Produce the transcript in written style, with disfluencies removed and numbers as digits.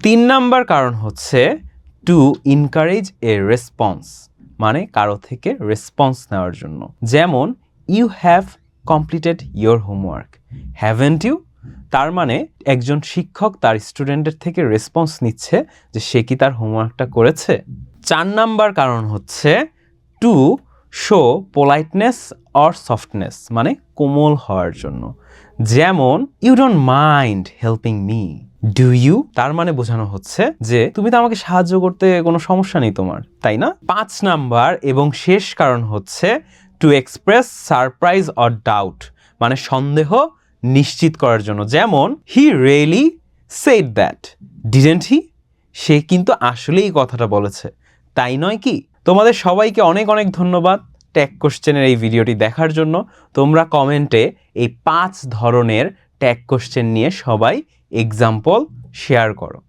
3 number কারণ হচ্ছে to encourage A response, মানে কারো থেকে রেসপন্স নেওয়ার জন্য। যেমন you have completed your homework, haven't you? তার মানে একজন শিক্ষক তার স্টুডেন্টের থেকে রেসপন্স নিচ্ছে যে সে কি তার হোমওয়ার্কটা করেছে। 4 নাম্বার কারণ হচ্ছে to show politeness or softness, মানে কোমল হওয়ার জন্য। যেমন you don't mind helping me, do you? তার মানে বোঝানো হচ্ছে যে তুমি তো আমাকে সাহায্য করতে কোনো সমস্যা নেই তোমার, তাই না? 5 নাম্বার এবং শেষ কারণ হচ্ছে to express surprise or doubt, মানে সন্দেহ নিশ্চিত করার জন্য। যেমন he really said that, didn't he? সে কিন্তু আসলেই কথাটা বলেছে, তাই নয় কি? তোমাদের সবাইকে অনেক অনেক ধন্যবাদ ট্যাগ কোশ্চেনের এই ভিডিওটি দেখার জন্য। তোমরা কমেন্টে এই 5 ধরনের ট্যাগ কোশ্চেন নিয়ে সবাই এক্সাম্পল শেয়ার করো।